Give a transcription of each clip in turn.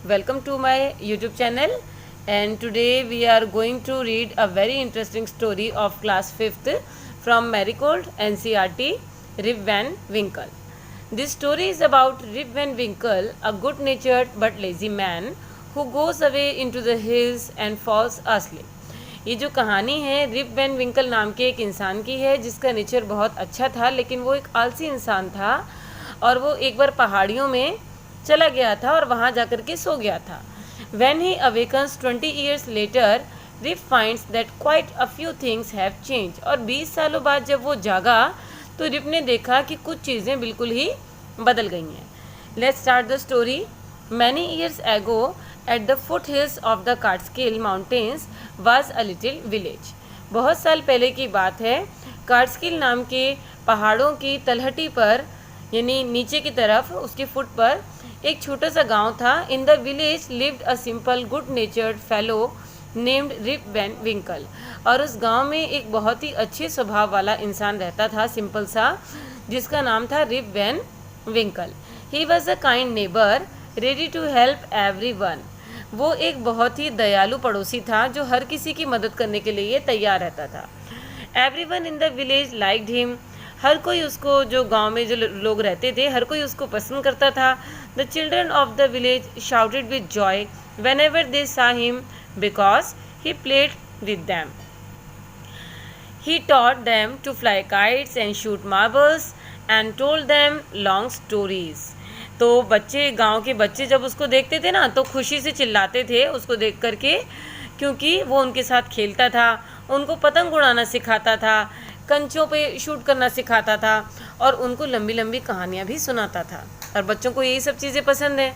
Welcome to my YouTube channel, and today we are going to read a very interesting story of class 5th from Marigold NCERT, Rip Van Winkle. This story is about Rip Van Winkle, a good-natured but lazy man who goes away into the hills and falls asleep. ये जो कहानी है Rip Van विंकल नाम के एक इंसान की है जिसका नेचर बहुत अच्छा था, लेकिन वो एक आलसी इंसान था और वो एक बार पहाड़ियों में चला गया था और वहाँ जाकर के सो गया था. When he awakens 20 years later, Rip finds that quite a few things have changed. और 20 सालों बाद जब वो जागा तो रिप ने देखा कि कुछ चीज़ें बिल्कुल ही बदल गई हैं. Let's start the story. Many years ago, at the foothills of the Catskill Mountains was a little village. बहुत साल पहले की बात है. कार्टस्किल नाम के पहाड़ों की तलहटी पर यानी नीचे की तरफ उसके फुट पर एक छोटा सा गांव था. In the village lived a simple good natured fellow named Rip Van Winkle. और उस गांव में एक बहुत ही अच्छे स्वभाव वाला इंसान रहता था, सिंपल सा, जिसका नाम था Rip Van Winkle. He was a kind neighbour ready to help everyone. वो एक बहुत ही दयालु पड़ोसी था जो हर किसी की मदद करने के लिए तैयार रहता था. Everyone in the village liked him. हर कोई उसको, जो गांव में जो लोग रहते थे, हर कोई उसको पसंद करता था. The children of the village shouted with joy whenever they saw him because he played with them. He taught them to fly kites and shoot marbles and told them long stories. तो बच्चे, गांव के बच्चे जब उसको देखते थे ना तो खुशी से चिल्लाते थे उसको देख करके, क्योंकि वो उनके साथ खेलता था, उनको पतंग उड़ाना सिखाता था, कंचों पे शूट करना सिखाता था और उनको लंबी लंबी कहानियाँ भी सुनाता था. और बच्चों को यही सब चीज़ें पसंद है.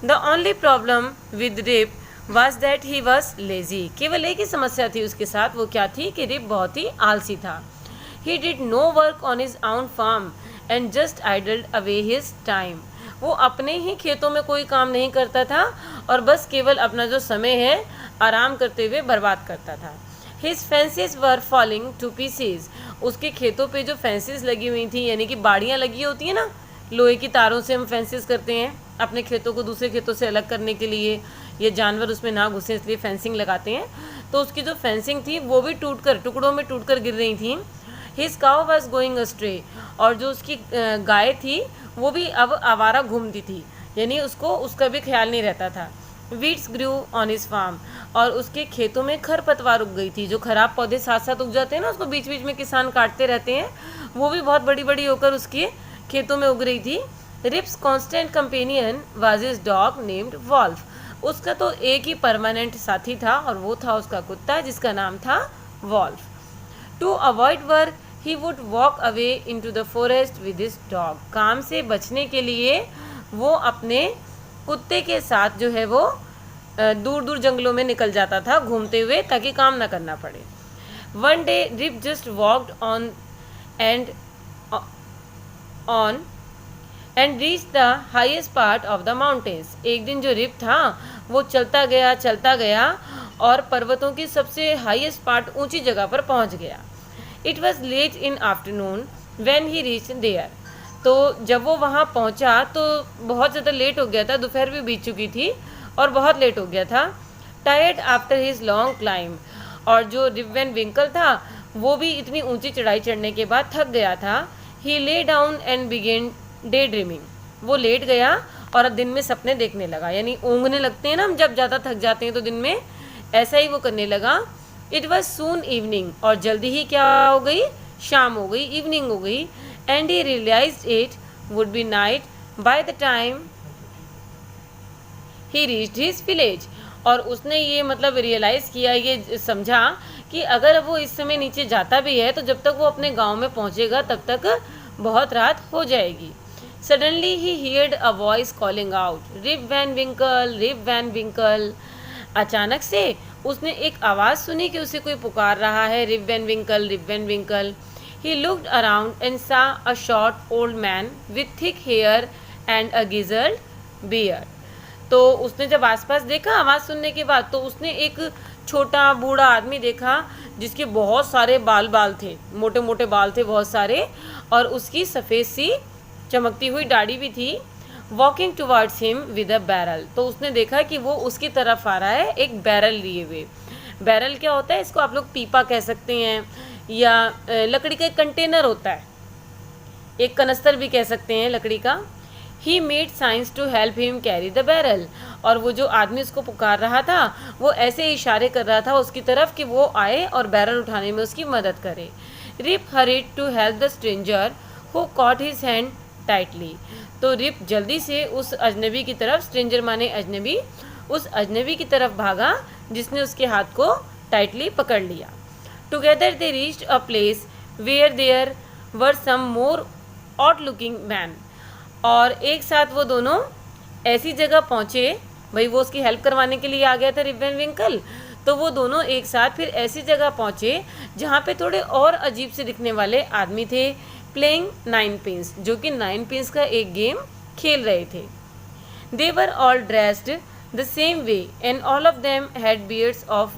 The only problem with Rip was that he was lazy. केवल एक ही समस्या थी उसके साथ. वो क्या थी कि रिप बहुत ही आलसी था. He did no work on his own farm and just idled away his time. वो अपने ही खेतों में कोई काम नहीं करता था और बस केवल अपना जो समय है आराम करते हुए बर्बाद करता था. His fences were falling to pieces. उसके खेतों पे जो फेंसेस लगी हुई थी, यानी कि बाड़ियाँ लगी होती हैं ना, लोहे की तारों से हम फेंसेस करते हैं अपने खेतों को दूसरे खेतों से अलग करने के लिए, ये जानवर उसमें ना घुसे इसलिए फेंसिंग लगाते हैं. तो उसकी जो फेंसिंग थी वो भी टुकड़ों में टूटकर गिर रही थी. His cow was going astray. और जो उसकी गाय थी वो भी अब आवारा घूमती थी, यानी उसको उसका भी ख्याल नहीं रहता था. Weeds grew on his farm. और उसके खेतों में खरपतवार उग गई थी. जो खराब पौधे साथ साथ उग जाते हैं ना, उसको बीच बीच में किसान काटते रहते हैं, वो भी बहुत बड़ी बड़ी होकर उसके खेतों में उग रही थी. Rip's constant companion was his dog named Wolf. उसका तो एक ही परमानेंट साथी था और वो था उसका कुत्ता जिसका नाम था Wolf. To avoid work he would walk away into the forest with his dog. काम से बचने के लिए वो अपने कुत्ते के साथ जो है वो दूर दूर जंगलों में निकल जाता था घूमते हुए, ताकि काम ना करना पड़े. One day Rip just walked on and reach the highest part of the mountains. एक दिन जो रिप था वो चलता गया और पर्वतों की सबसे हाईएस्ट पार्ट, ऊंची जगह पर पहुंच गया. It was late in afternoon when he reach there. तो जब वो वहाँ पहुँचा तो बहुत ज़्यादा लेट हो गया था, दोपहर भी बीत चुकी थी और बहुत लेट हो गया था. Tired after his long climb. और जो रिप वैन विंकल था वो भी इतनी ऊंची चढ़ाई चढ़ने के बाद थक गया था. He lay down and began daydreaming. वो लेट गया और दिन में सपने देखने लगा, यानी ऊँघने लगते हैं ना हम जब ज़्यादा थक जाते हैं तो दिन में, ऐसा ही वो करने लगा. It was soon evening. और जल्दी ही क्या हो गई, शाम हो गई, इवनिंग हो गई. And he realised it would be night by the time he reached his village. और उसने ये मतलब रियलाइज़ किया, ये समझा कि अगर वो इस समय नीचे जाता भी है तो जब तक वो अपने गांव में पहुंचेगा तब तक बहुत रात हो जाएगी. Suddenly he heard a voice calling out, Rip Van Winkle, Rip Van Winkle. अचानक से उसने एक आवाज़ सुनी कि उसे कोई पुकार रहा है, Rip Van Winkle, Rip Van Winkle. He looked around and saw a short old man with thick hair and a grizzled beard. तो उसने जब आसपास देखा आवाज़ सुनने के बाद, तो उसने एक छोटा बूढ़ा आदमी देखा जिसके बहुत सारे बाल थे, मोटे मोटे बाल थे बहुत सारे, और उसकी सफ़ेद सी चमकती हुई दाढ़ी भी थी. Walking towards him with a barrel. तो उसने देखा कि वो उसकी तरफ आ रहा है एक बैरल लिए हुए। बैरल क्या होता है, इसको आप लोग पीपा कह सकते हैं या लकड़ी का एक कंटेनर होता है, एक कनस्तर भी कह सकते हैं लकड़ी का। He made signs to help him carry the barrel. और वो जो आदमी उसको पुकार रहा था वो ऐसे इशारे कर रहा था उसकी तरफ कि वो आए और बैरल उठाने में उसकी मदद करे। Rip hurried to help the stranger who caught his hand tightly. तो रिप जल्दी से उस अजनबी की तरफ, स्ट्रेंजर माने अजनबी, उस अजनबी की तरफ भागा जिसने उसके हाथ को टाइटली पकड़ लिया। Together they reached a place where there were some more odd looking man. और एक साथ वो दोनों ऐसी जगह पहुँचे, भाई वो उसकी हेल्प करवाने के लिए आ गया था रिप वैन विंकल, तो वो दोनों एक साथ फिर ऐसी जगह पहुँचे जहाँ पे थोड़े और अजीब से दिखने वाले आदमी थे, प्लेइंग 9 पिंस, जो कि 9 पिंस का एक गेम खेल रहे थे। They were all dressed the same way and all of them had beards of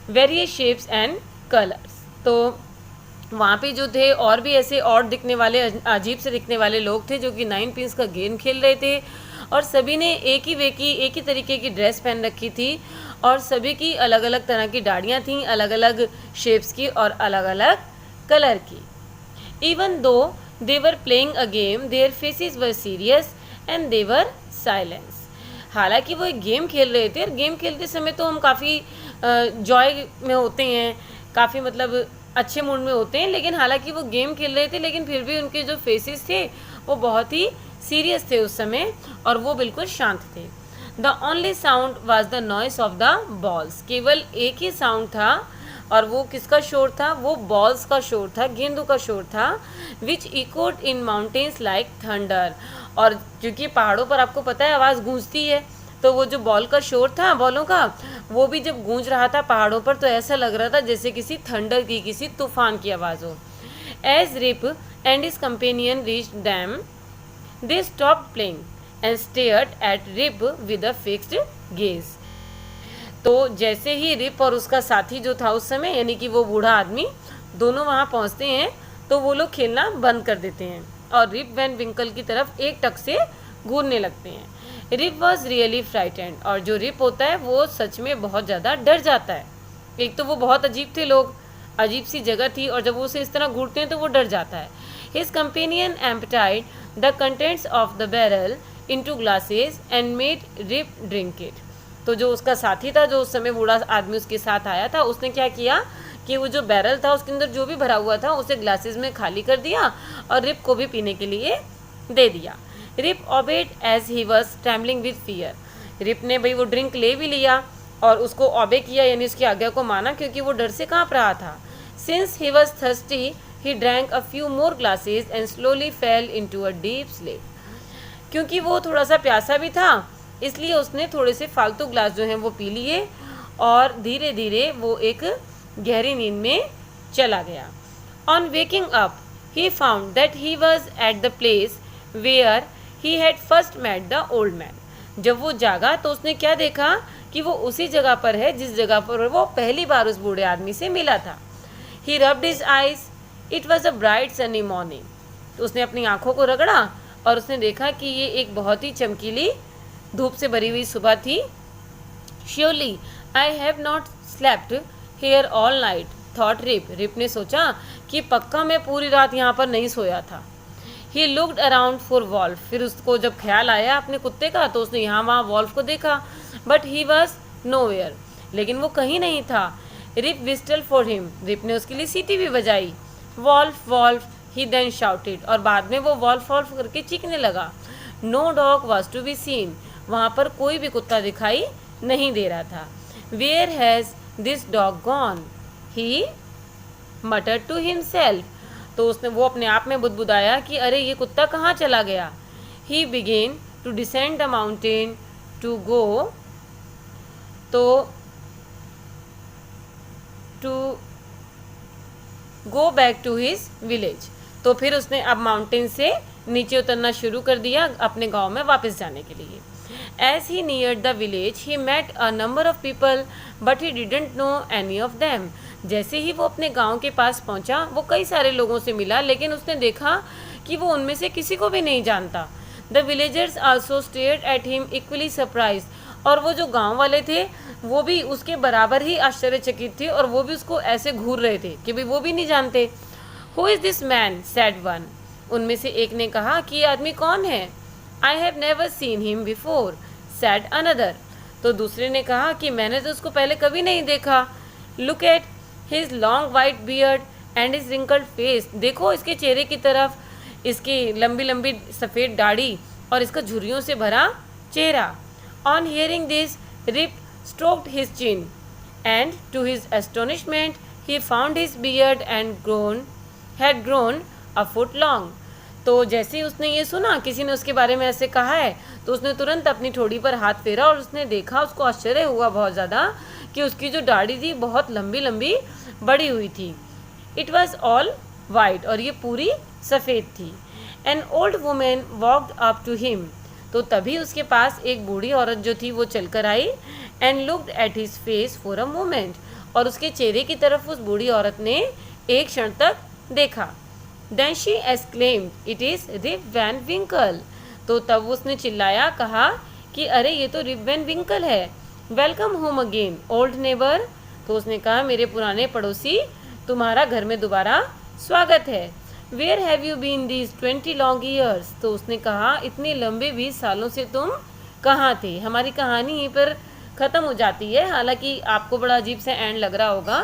various shapes and colours. तो वहाँ पे जो थे और भी ऐसे और दिखने वाले, अजीब से दिखने वाले लोग थे जो कि 9 पिंस का गेम खेल रहे थे, और सभी ने एक ही तरीके की ड्रेस पहन रखी थी, और सभी की अलग अलग तरह की दाढ़ियाँ थीं, अलग अलग शेप्स की और अलग अलग कलर की। Even though they were playing a game their faces were serious and they were silence. हालांकि वो एक गेम खेल रहे थे और गेम खेलते समय तो हम काफ़ी जॉय में होते हैं, काफ़ी मतलब अच्छे मूड में होते हैं, लेकिन हालांकि वो गेम खेल रहे थे लेकिन फिर भी उनके जो फेसेस थे वो बहुत ही सीरियस थे उस समय, और वो बिल्कुल शांत थे। The only sound was the noise of the balls. केवल एक ही साउंड था, और वो किसका शोर था, वो बॉल्स का शोर था, गेंदों का शोर था, which echoed in mountains like thunder. और क्योंकि पहाड़ों पर आपको पता है आवाज़ गूंजती है, तो वो जो बॉल का शोर था, बॉलों का, वो भी जब गूंज रहा था पहाड़ों पर तो ऐसा लग रहा था जैसे किसी थंडर की, किसी तूफान की आवाज़ हो। As Rip and his companion reached them they stopped playing and stared at Rip with a fixed gaze. तो जैसे ही रिप और उसका साथी जो था उस समय, यानी कि वो बूढ़ा आदमी, दोनों वहाँ पहुँचते हैं तो वो लोग खेलना बंद कर देते हैं और रिप वैन विंकल की तरफ एक टक से घूरने लगते हैं। Rip was really frightened. और जो रिप होता है वो सच में बहुत ज़्यादा डर जाता है। एक तो वो बहुत अजीब थे लोग, अजीब सी जगह थी, और जब वो उसे इस तरह घूरते हैं तो वो डर जाता है। His companion emptied the contents of the barrel into glasses and made Rip drink it. तो जो उसका साथी था, जो उस समय बूढ़ा आदमी उसके साथ आया था, उसने क्या किया कि वो जो बैरल था उसके अंदर जो भी भरा हुआ था उसे ग्लासेस में खाली कर दिया और रिप को भी पीने के लिए दे दिया। Rip obeyed as he was trembling with fear. Rip ने भाई वो ड्रिंक ले भी लिया और उसको ओबे किया, यानी उसकी आज्ञा को माना, क्योंकि वो डर से काँप रहा था। Since he was thirsty he drank a few more glasses and slowly fail into a deep sleep. क्योंकि वो थोड़ा सा प्यासा भी था, इसलिए उसने थोड़े से फालतू ग्लास जो हैं वो पी लिए और धीरे धीरे वो एक गहरी नींद में चला गया। On waking up he found that he was at the place where he had first met the old man. जब वो जागा तो उसने क्या देखा कि वो उसी जगह पर है जिस जगह पर वो पहली बार उस बूढ़े आदमी से मिला था। He rubbed his eyes, it was a bright sunny morning. तो उसने अपनी आंखों को रगड़ा और उसने देखा कि ये एक बहुत ही चमकीली धूप से भरी हुई सुबह थी। Surely I have not slept here all night thought Rip. Rip ने सोचा कि पक्का मैं पूरी रात यहाँ पर नहीं सोया था। He looked around for Wolf. फिर उसको जब ख्याल आया अपने कुत्ते का तो उसने यहाँ वहाँ वॉल्फ को देखा, बट ही वॉज नोवेयर, लेकिन वो कहीं नहीं था। Rip whistled for him. Rip ने उसके लिए सीटी भी बजाई। Wolf Wolf he then shouted, और बाद में वो वॉल्फ वॉल्फ करके चीखने लगा। No dog was to be seen. वहाँ पर कोई भी कुत्ता दिखाई नहीं दे रहा था। Where has this dog gone, he muttered to himself. तो उसने वो अपने आप में बुदबुदाया कि अरे ये कुत्ता कहाँ चला गया। He began to descend the mountain to go back to his village. तो फिर उसने अब माउंटेन से नीचे उतरना शुरू कर दिया अपने गांव में वापस जाने के लिए। As he neared the village, he met a number of people, but he didn't know any of them. जैसे ही वो अपने गांव के पास पहुंचा, वो कई सारे लोगों से मिला, लेकिन उसने देखा कि वो उनमें से किसी को भी नहीं जानता। The villagers also stared at him equally surprise, और वो जो गांव वाले थे वो भी उसके बराबर ही आश्चर्यचकित थे, और वो भी उसको ऐसे घूर रहे थे कि भाई वो भी नहीं जानते। Who is this man, said one, उनमें से एक ने कहा कि ये आदमी कौन है। I have never seen him before, said another, तो दूसरे ने कहा कि मैंने तो उसको पहले कभी नहीं देखा। Look at his long white beard and his wrinkled face, देखो इसके चेहरे की तरफ, इसकी लंबी लंबी सफ़ेद दाढ़ी और इसका झुर्रियों से भरा चेहरा। On hearing this, Rip stroked his chin, and to his astonishment he found his beard had grown a foot long. तो जैसे ही उसने ये सुना, किसी ने उसके बारे में ऐसे कहा है, तो उसने तुरंत अपनी ठोड़ी पर हाथ फेरा और उसने देखा, उसको आश्चर्य हुआ बहुत ज़्यादा कि उसकी जो दाढ़ी थी बहुत लंबी लंबी बड़ी हुई थी। इट वॉज ऑल वाइट, और ये पूरी सफ़ेद थी। An old women walked up to him, तो तभी उसके पास एक बूढ़ी औरत जो थी वो चलकर आई। And looked at his face for a moment, और उसके चेहरे की तरफ उस बूढ़ी औरत ने एक क्षण तक देखा। Then she exclaimed, it is Rip Van Winkle, तो तब उसने चिल्लाया, कहा कि अरे ये तो रिप वैन विंकल है। Welcome home again old neighbour, तो उसने कहा मेरे पुराने पड़ोसी, तुम्हारा घर में दोबारा स्वागत है। Where have you been these 20 long years, तो उसने कहा इतने लंबे 20 सालों से तुम कहाँ थे। हमारी कहानी यहीं पर ख़त्म हो जाती है। हालांकि आपको बड़ा अजीब सा एंड लग रहा होगा,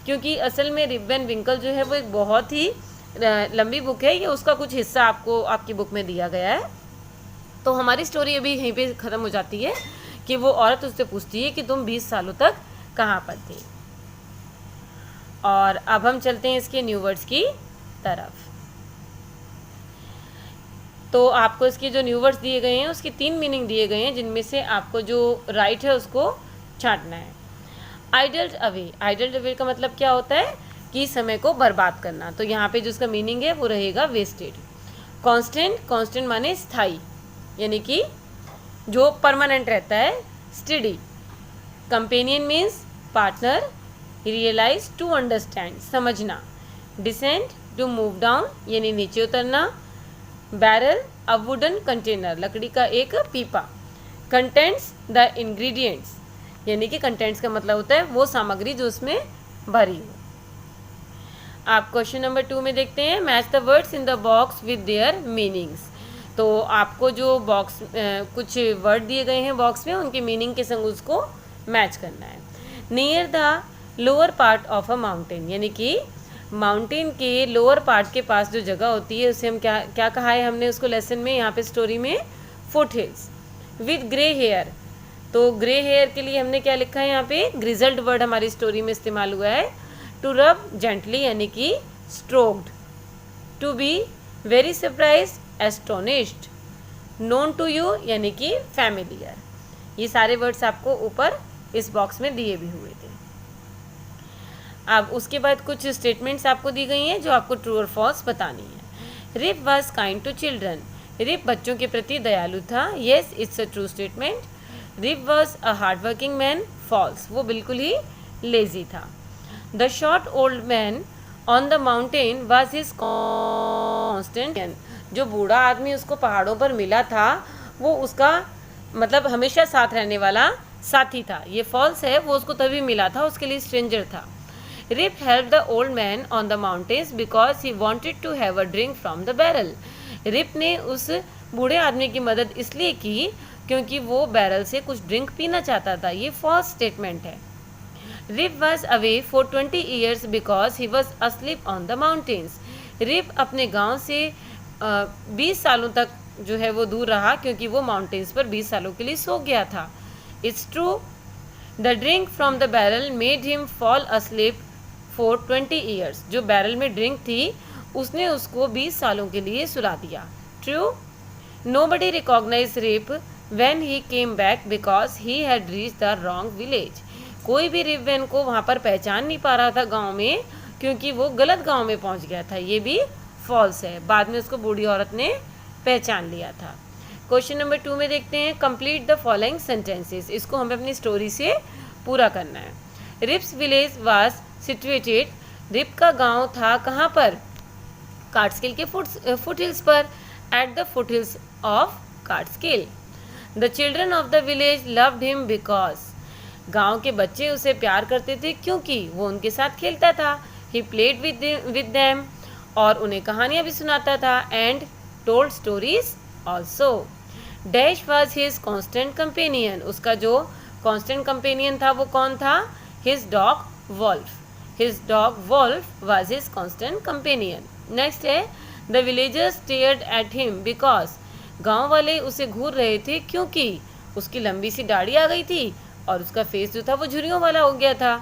क्योंकि असल में रिप वैन विंकल जो है वो एक बहुत ही लंबी बुक है, ये उसका कुछ हिस्सा आपको आपकी बुक में दिया गया है। तो हमारी स्टोरी अभी यहीं पे ख़त्म हो जाती है कि वो औरत उससे पूछती है कि तुम 20 सालों तक कहाँ पर थे। और अब हम चलते हैं इसके न्यू वर्ड्स की तरफ। तो आपको इसके जो न्यू वर्ड्स दिए गए हैं उसकी 3 मीनिंग दिए गए हैं, जिनमें से आपको जो राइट है उसको छांटना है। आइडल्ड अवे, आइडल्ड अवे का मतलब क्या होता है कि समय को बर्बाद करना, तो यहाँ पे जो उसका मीनिंग है वो रहेगा वेस्टेड। कांस्टेंट, कांस्टेंट माने स्थाई, यानी कि जो परमानेंट रहता है, study. Companion means partner. Realise, to understand, समझना। डिसेंट, टू मूव डाउन, यानी नीचे उतरना। बैरल, अ वुडन कंटेनर, लकड़ी का एक पीपा। कंटेंट्स, द इंग्रेडिएंट्स, यानी कि कंटेंट्स का मतलब होता है वो सामग्री जो उसमें भरी हो। आप क्वेश्चन नंबर 2 में देखते हैं, match the words in the box with their meanings. तो आपको जो बॉक्स कुछ वर्ड दिए गए हैं बॉक्स में, उनके मीनिंग के संग उसको मैच करना है। Near the lower part of a mountain, यानी कि माउंटेन के लोअर पार्ट के पास जो जगह होती है उसे हम क्या क्या कहा है हमने उसको लेसन में, यहाँ पे स्टोरी में, foot hills. With grey hair, तो ग्रे हेयर के लिए हमने क्या लिखा है यहाँ पे, ग्रिजल्ड वर्ड हमारी स्टोरी में इस्तेमाल हुआ है। टू रब जेंटली, यानी कि stroked. To be very surprise, astonished. Known to you, यानी कि फैमिलियर। ये सारे वर्ड्स आपको ऊपर इस बॉक्स में दिए भी हुए थे। अब उसके बाद कुछ स्टेटमेंट्स आपको दी गई हैं जो आपको ट्रू और फॉल्स बतानी है। Rip was kind to children, Rip बच्चों के प्रति दयालु था। Yes, it's a true statement. Rip was a hard working man, false, वो बिल्कुल ही लेजी था। The short old man on the mountain was his constant, जो बूढ़ा आदमी उसको पहाड़ों पर मिला था वो उसका मतलब हमेशा साथ रहने वाला साथी था। ये फॉल्स है, वो उसको तभी मिला था, उसके लिए स्ट्रेंजर था। Rip helped the old man on the mountains because he wanted to have a drink from the barrel. Rip ने उस बूढ़े आदमी की मदद इसलिए की क्योंकि वो बैरल से कुछ ड्रिंक पीना चाहता था। ये फॉल्स स्टेटमेंट है। Rip was away for 20 years because he was asleep on the mountains. Rip अपने गांव से 20 सालों तक जो है वो दूर रहा क्योंकि वो माउंटेन्स पर 20 सालों के लिए सो गया था। It's true, the drink from the barrel made him fall asleep for 20 years. जो बैरल में ड्रिंक थी उसने उसको 20 सालों के लिए सुला दिया। True, nobody recognized Rip when he came back because he had reached the wrong village. कोई भी रिप वैन को वहाँ पर पहचान नहीं पा रहा था गांव में क्योंकि वो गलत गांव में पहुँच गया था। ये भी फॉल्स है, बाद में उसको बूढ़ी औरत ने पहचान लिया था। क्वेश्चन नंबर 2 में देखते हैं, कंप्लीट द फॉलोइंग सेंटेंसेस। इसको हमें अपनी स्टोरी से पूरा करना है। Rip's village was situated. Rip का गांव था कहाँ पर? कार्टस्किल के फुट हिल्स पर, at the foothills of Catskill. The children of the village loved him because, गांव के बच्चे उसे प्यार करते थे क्योंकि वो उनके साथ खेलता था। ही प्लेड विद देम, और उन्हें कहानियाँ भी सुनाता था। And told stories also. Dash was his constant companion, उसका जो कॉन्स्टेंट कंपेनियन था वो कौन था? His dog Wolf. His dog Wolf was his constant companion. Next है, the villagers stared at him because, गांव वाले उसे घूर रहे थे क्योंकि उसकी लंबी सी दाढ़ी आ गई थी और उसका फेस जो था वो झुर्रियों वाला हो गया था।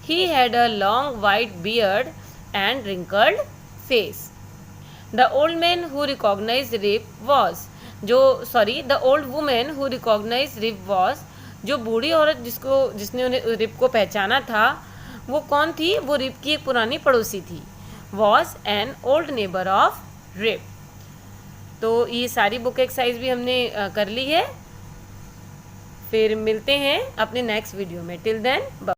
He had a long white beard and wrinkled face. The old man who recognize Rip was, the old women who recognize Rip was, जो बूढ़ी औरत जिसने उन्हें रिप को पहचाना था वो कौन थी? वो रिप की एक पुरानी पड़ोसी थी। Was an old neighbour of Rip. तो ये सारी बुक एक्सरसाइज भी हमने कर ली है। फिर मिलते हैं अपने नेक्स्ट वीडियो में। Till then.